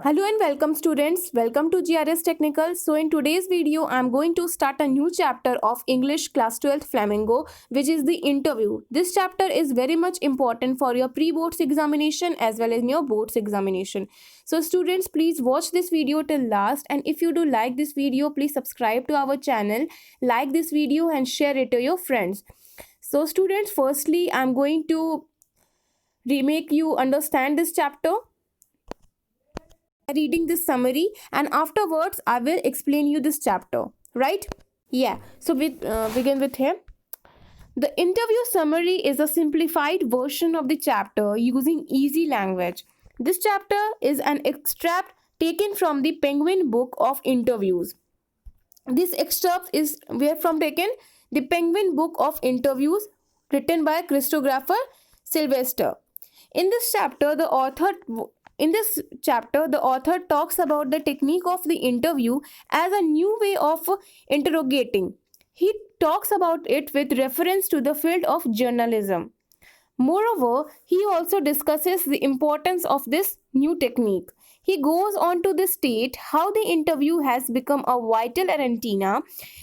Hello and welcome students. Welcome to GRS Technical. So in today's video, I'm going to start a new chapter of English class 12th Flamingo, which is the interview. This chapter is very much important for your pre-boards examination as well as your boards examination. So students, please watch this video till last, and if you do like this video, please subscribe to our channel, like this video and share it to your friends. So students, firstly, I'm going to remake you understand this chapter reading this summary, and afterwards I will explain you this chapter, right? Yeah, so we begin with here. The interview summary is a simplified version of the chapter using easy language. This chapter is an extract taken from the Penguin Book of Interviews. This extract is where from taken? The Penguin Book of Interviews, written by Christopher Sylvester. In this chapter, the author talks about the technique of the interview as a new way of interrogating. He talks about it with reference to the field of journalism. Moreover, he also discusses the importance of this new technique. He goes on to state how the interview has become a vital antenna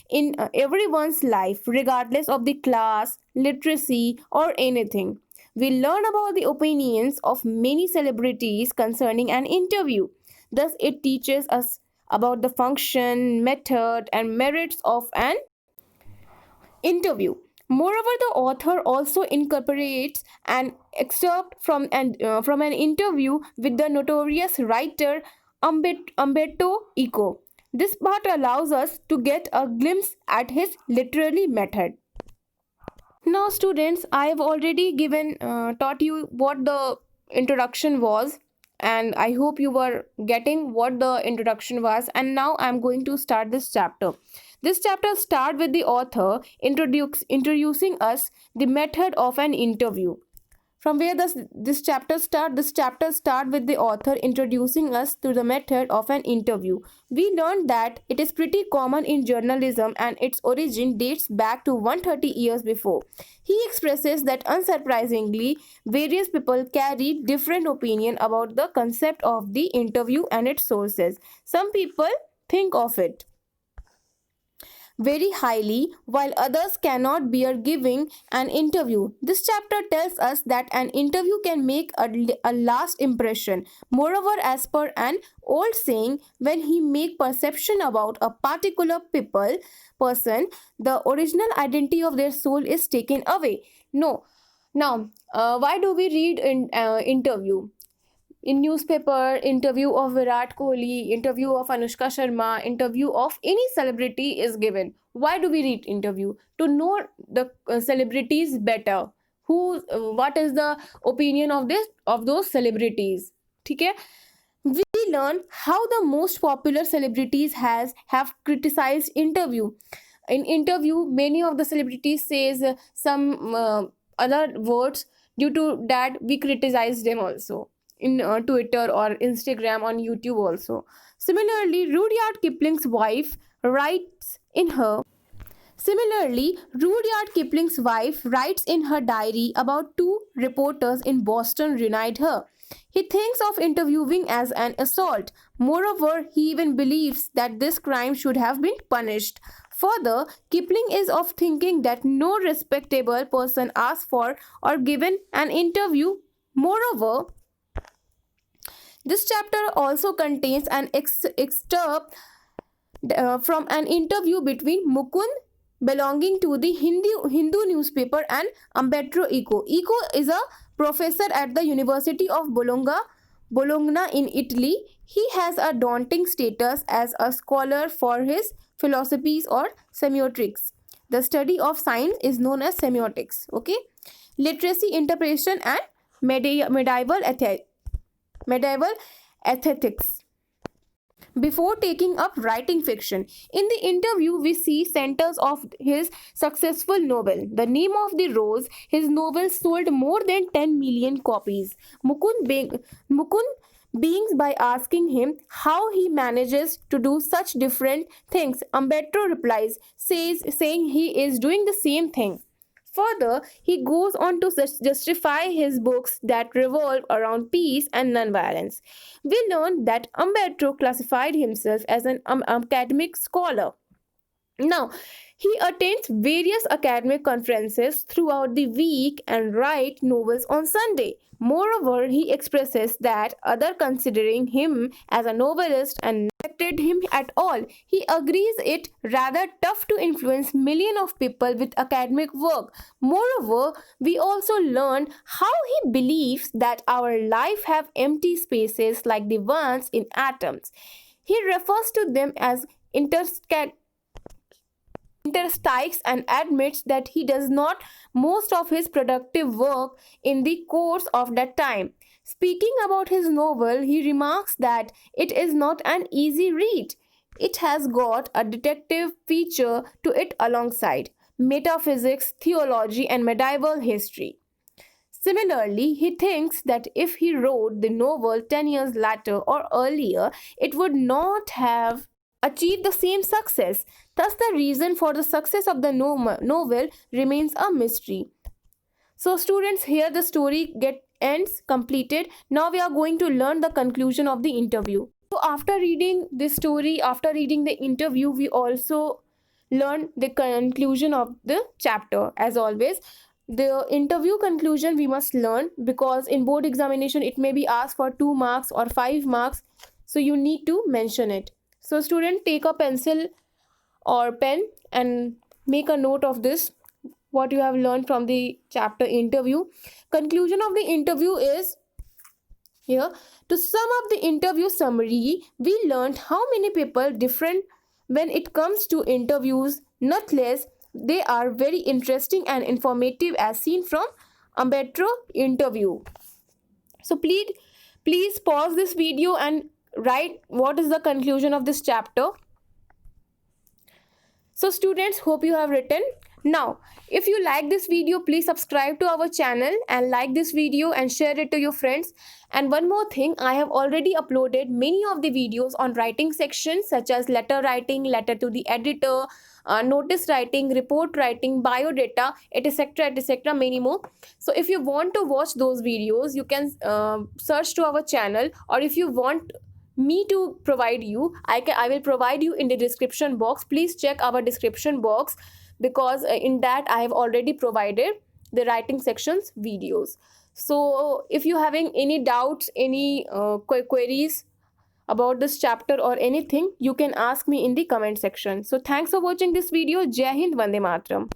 in everyone's life, regardless of the class, literacy, or anything. We learn about the opinions of many celebrities concerning an interview. Thus, it teaches us about the function, method, and merits of an interview. Moreover, the author also incorporates an excerpt from an interview with the notorious writer Umberto Eco. This part allows us to get a glimpse at his literary method. Now, students, I have already given taught you what the introduction was, and I hope you were getting what the introduction was. And now I'm going to start this chapter. This chapter starts with the author introducing us the method of an interview. From where does this chapter start? This chapter start with the author introducing us to the method of an interview. We learned that it is pretty common in journalism and its origin dates back to 130 years before. He expresses that unsurprisingly, various people carry different opinion about the concept of the interview and its sources. Some people think of it very highly, while others cannot bear giving an interview. This chapter tells us that an interview can make a last impression. Moreover, as per an old saying, when he make perception about a particular person, the original identity of their soul is taken away. No. Now, why do we read in interview? In newspaper, interview of Virat Kohli, interview of Anushka Sharma, interview of any celebrity is given. Why do we read interview? To know the celebrities better. What is the opinion of those celebrities? Okay? We learn how the most popular celebrities have criticized interview. In interview, many of the celebrities says some other words. Due to that, we criticize them also in Twitter or Instagram, on YouTube also. Similarly, Rudyard Kipling's wife writes in her Similarly, Rudyard Kipling's wife writes in her diary about two reporters in Boston denied her. He thinks of interviewing as an assault. Moreover, he even believes that this crime should have been punished. Further, Kipling is of thinking that no respectable person asked for or given an interview. Moreover, this chapter also contains an excerpt from an interview between Mukund, belonging to the Hindu newspaper, and Umberto Eco. Eco is a professor at the University of Bologna in Italy. He has a daunting status as a scholar for his philosophies or semiotics. The study of science is known as semiotics. Okay, literacy, interpretation, and medieval aesthetics before taking up writing fiction. In the interview, we see centers of his successful novel, The Name of the Rose. His novel sold more than 10 million copies. Mukund beings by asking him how he manages to do such different things. Umberto replies, saying he is doing the same thing. Further, he goes on to justify his books that revolve around peace and nonviolence. We learned that Ambedkar classified himself as an academic scholar. Now, he attends various academic conferences throughout the week and writes novels on Sunday. Moreover, he expresses that other considering him as a novelist and respected him at all. He agrees it rather tough to influence millions of people with academic work. Moreover, we also learned how he believes that our life have empty spaces like the ones in atoms. He refers to them as interstices and admits that he does not most of his productive work in the course of that time. Speaking about his novel, he remarks that it is not an easy read. It has got a detective feature to it alongside metaphysics, theology, and medieval history. Similarly, he thinks that if he wrote the novel 10 years later or earlier, it would not have achieved the same success. Thus, the reason for the success of the novel remains a mystery. So, students, here the story ends completed. Now we are going to learn the conclusion of the interview. So, after reading this story, after reading the interview, we also learn the conclusion of the chapter. As always, the interview conclusion we must learn, because in board examination it may be asked for 2 marks or 5 marks, so you need to mention it. So student, take a pencil or pen and make a note of this, what you have learned from the chapter interview. Conclusion of the interview is here. To sum up the interview summary, we learned how many people different when it comes to interviews. Not less, they are very interesting and informative as seen from Ambedkar interview. So please pause this video and write what is the conclusion of this chapter. So students, hope you have written. Now, if you like this video, please subscribe to our channel and like this video and share it to your friends. And one more thing, I have already uploaded many of the videos on writing sections such as letter writing, letter to the editor, notice writing, report writing, biodata, etc., many more. So if you want to watch those videos, you can search to our channel, or if you want me to provide you, I will provide you in the description box. Please check our description box, because in that I have already provided the writing sections videos. So if you having any doubts, any queries about this chapter or anything, you can ask me in the comment section. So thanks for watching this video. Jai Hind, Vande Matram.